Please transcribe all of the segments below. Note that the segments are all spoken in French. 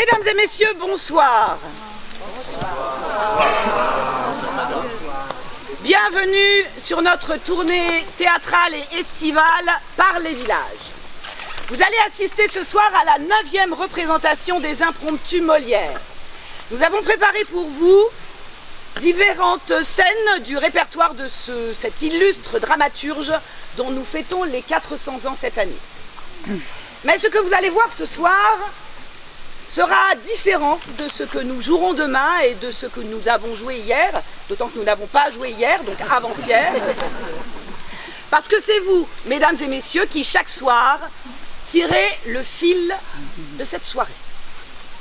Mesdames et messieurs, bonsoir. Bienvenue sur notre tournée théâtrale et estivale par les villages. Vous allez assister ce soir à la 9e représentation des Impromptus Molière. Nous avons préparé pour vous différentes scènes du répertoire de cet illustre dramaturge dont nous fêtons les 400 ans cette année. Mais ce que vous allez voir ce soir sera différent de ce que nous jouerons demain et de ce que nous avons joué hier, d'autant que nous n'avons pas joué hier, donc avant-hier. Parce que c'est vous, mesdames et messieurs, qui chaque soir tirez le fil de cette soirée.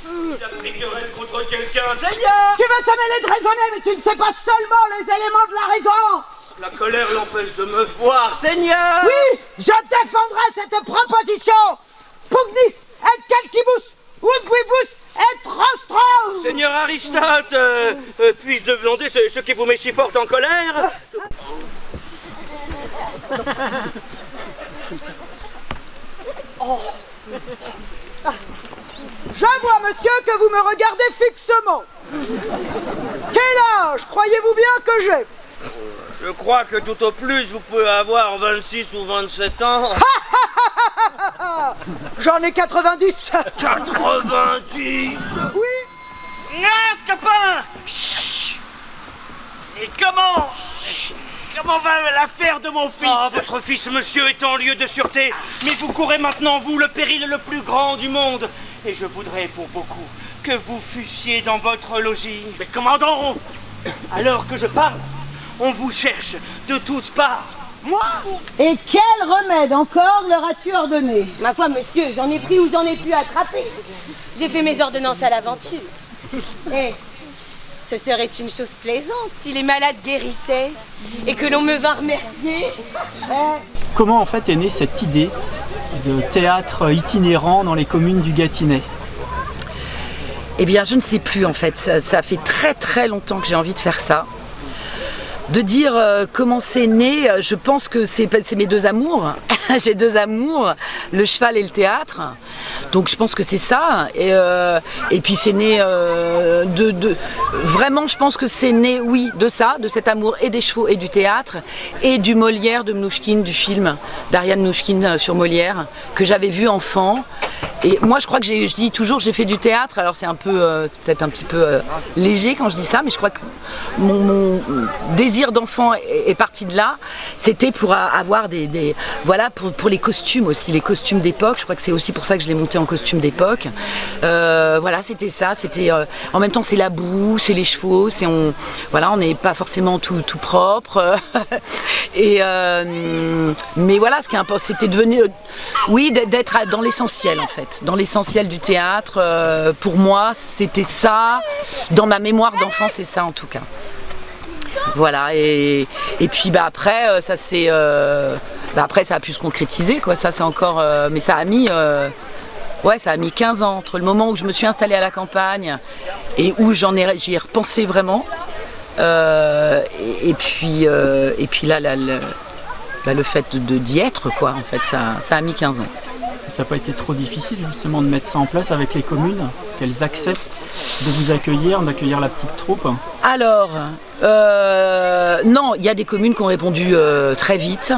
Il a pris querelle contre quelqu'un, Seigneur! Tu veux te mêler de raisonner, mais tu ne sais pas seulement les éléments de la raison! La colère l'empêche de me voir, Seigneur! Oui, je défendrai cette proposition! Pugnis et calcibus, unquibus et rostrum! Seigneur Aristote, puis-je demander ce qui vous met si fort en colère? Oh. Je vois, monsieur, que vous me regardez fixement. Quel âge croyez-vous bien que j'ai? Je crois que tout au plus vous pouvez avoir 26 ou 27 ans. J'en ai 90. 90? Oui. Copain! Et comment va l'affaire de mon fils? Ah, votre fils, monsieur, est en lieu de sûreté. Mais vous courez maintenant, vous, le péril le plus grand du monde. Et je voudrais pour beaucoup que vous fussiez dans votre logis. Mais comment donc? Alors que je parle, on vous cherche de toutes parts. Moi? Et quel remède encore leur as-tu ordonné? Ma foi, monsieur, j'en ai pris ou j'en ai pu attraper. J'ai fait mes ordonnances à l'aventure. Eh, ce serait une chose plaisante si les malades guérissaient et que l'on me vint remercier. Comment en fait est née cette idée de théâtre itinérant dans les communes du Gâtinais? Eh bien, je ne sais plus en fait. Ça fait très longtemps que j'ai envie de faire ça. De dire comment c'est né, je pense que c'est mes deux amours. J'ai deux amours, le cheval et le théâtre. Donc je pense que c'est ça. Et puis c'est né vraiment, je pense que c'est né, oui, de ça, de cet amour et des chevaux et du théâtre et du Molière de Mnouchkine, du film d'Ariane Mnouchkine sur Molière que j'avais vu enfant. Et moi, je crois que je dis toujours, j'ai fait du théâtre. Alors c'est un peu, peut-être un petit peu léger quand je dis ça, mais je crois que mon désir d'enfant est parti de là. C'était pour avoir voilà, pour les costumes aussi, les costumes d'époque. Je crois que c'est aussi pour ça que je l'ai monté en costume d'époque. Voilà, c'était ça. C'était en même temps, c'est la boue, c'est les chevaux, voilà, on n'est pas forcément tout propre. Et mais voilà, ce qui est important, c'était devenu, oui, d'être dans l'essentiel en fait. Dans l'essentiel du théâtre, pour moi, c'était ça. Dans ma mémoire d'enfant, c'est ça en tout cas. Voilà, et puis après, ça c'est, après ça a pu se concrétiser, quoi. Ça c'est encore, mais ça a mis, ça a mis 15 ans entre le moment où je me suis installée à la campagne et où j'y ai repensé vraiment. Et puis là, le fait d'y être, quoi, en fait, ça a mis 15 ans. Ça n'a pas été trop difficile justement de mettre ça en place avec les communes, qu'elles acceptent de vous accueillir, d'accueillir la petite troupe? Alors, non, il y a des communes qui ont répondu très vite.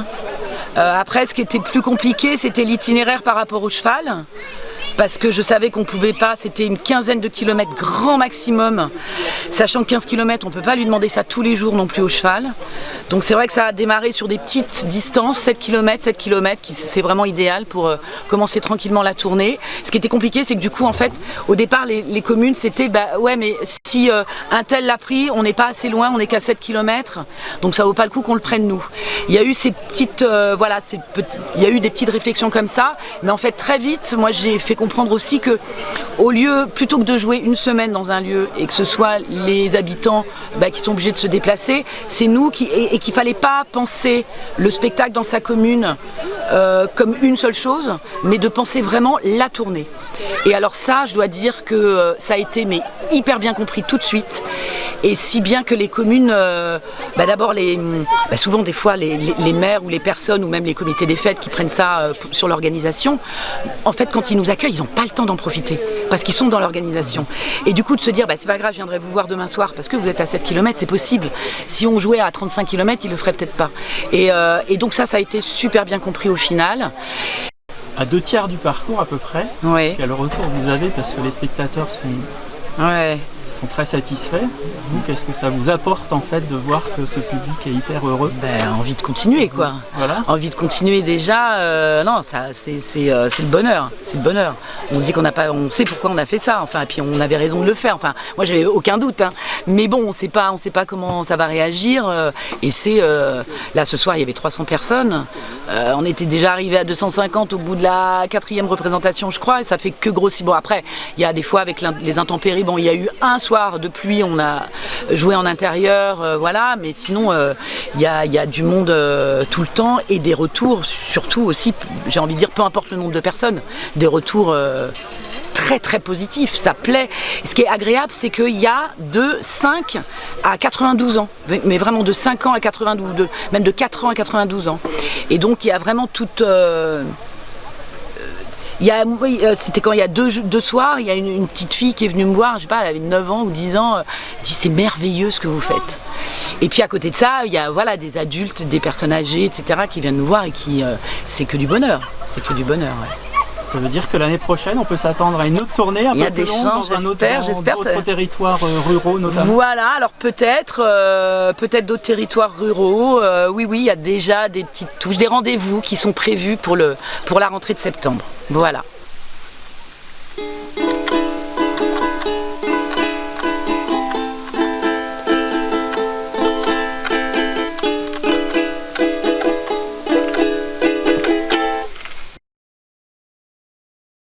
Après, ce qui était plus compliqué, c'était l'itinéraire par rapport au cheval. Parce que je savais qu'on ne pouvait pas, c'était une quinzaine de kilomètres grand maximum. Sachant que 15 km, on ne peut pas lui demander ça tous les jours non plus au cheval. Donc c'est vrai que ça a démarré sur des petites distances, 7 km, c'est vraiment idéal pour commencer tranquillement la tournée. Ce qui était compliqué, c'est que du coup, en fait, au départ, les communes, c'était, ouais, mais si un tel l'a pris, on n'est pas assez loin, on n'est qu'à 7 km, donc ça vaut pas le coup qu'on le prenne nous. Il y a eu ces petites, il y a eu des petites réflexions comme ça, mais en fait, très vite, moi j'ai fait comprendre aussi que au lieu, plutôt que de jouer une semaine dans un lieu et que ce soit les habitants qui sont obligés de se déplacer, c'est nous et qu'il ne fallait pas penser le spectacle dans sa commune comme une seule chose, mais de penser vraiment la tournée. Et alors ça, je dois dire que ça a été hyper bien compris tout de suite. Et si bien que les communes, d'abord, souvent des fois les maires ou les personnes ou même les comités des fêtes qui prennent ça sur l'organisation, en fait quand ils nous accueillent, ils n'ont pas le temps d'en profiter parce qu'ils sont dans l'organisation. Et du coup de se dire c'est pas grave, je viendrai vous voir demain soir parce que vous êtes à 7 km, c'est possible. Si on jouait à 35 km, ils le feraient peut-être pas. Et donc ça a été super bien compris au final. À 2/3 du parcours à peu près, quel retour vous avez parce que les spectateurs sont très satisfaits. Vous, qu'est-ce que ça vous apporte en fait de voir que ce public est hyper heureux? Envie de continuer quoi. Voilà. Envie de continuer déjà. Non, ça c'est le bonheur. C'est le bonheur. On se dit on sait pourquoi on a fait ça. Enfin, et puis on avait raison de le faire. Enfin, moi j'avais aucun doute. Hein. Mais bon, on sait pas comment ça va réagir. Et c'est là ce soir il y avait 300 personnes. On était déjà arrivé à 250 au bout de la 4e représentation, je crois. Et ça fait que grossir. Bon après, il y a des fois avec les intempéries. Bon, il y a eu un soir de pluie, on a joué en intérieur, voilà, mais sinon il y a du monde tout le temps et des retours, surtout aussi, j'ai envie de dire, peu importe le nombre de personnes, des retours très très positifs, ça plaît. Et ce qui est agréable, c'est qu'il y a de 5 à 92 ans, mais vraiment de 5 ans à 92, même de 4 ans à 92 ans. Et donc il y a vraiment toute... c'était quand il y a deux soirs, il y a une petite fille qui est venue me voir, je sais pas, elle avait 9 ans ou 10 ans, elle dit c'est merveilleux ce que vous faites. Et puis à côté de ça, il y a des adultes, des personnes âgées, etc. qui viennent nous voir et qui c'est que du bonheur. C'est que du bonheur, Ça veut dire que l'année prochaine, on peut s'attendre à une autre tournée un peu plus longue dans un autre territoire ruraux notamment. Voilà, alors peut-être d'autres territoires ruraux. Oui, il y a déjà des petites touches, des rendez-vous qui sont prévus pour la rentrée de septembre. Voilà.